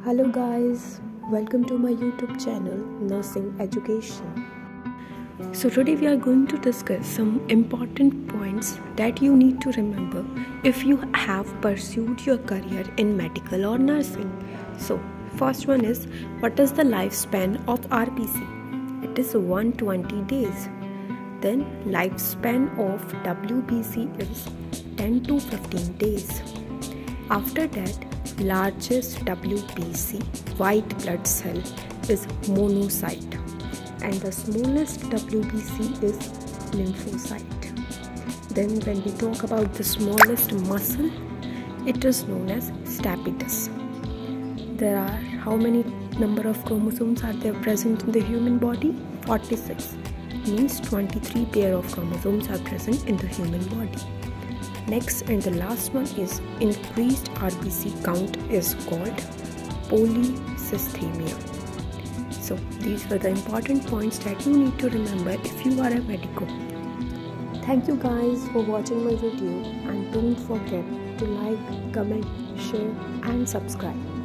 Hello guys, welcome to my YouTube channel Nursing Education. So today we are going to discuss some important points that you need to remember if you have pursued your career in medical or nursing. So first one is, what is the lifespan of RPC? It is 120 days. Then lifespan of WBC is 10 to 15 days. After that, largest WBC white blood cell is monocyte and the smallest WBC is lymphocyte. Then when we talk about the smallest muscle, it is known as stapedius. There are how many number of chromosomes are there present in the human body? 46. Means 23 pair of chromosomes are present in the human body. Next and the last one is increased RBC count is called polycythemia. So these were the important points that you need to remember if you are a medico. Thank you guys for watching my video and don't forget to like, comment, share and subscribe.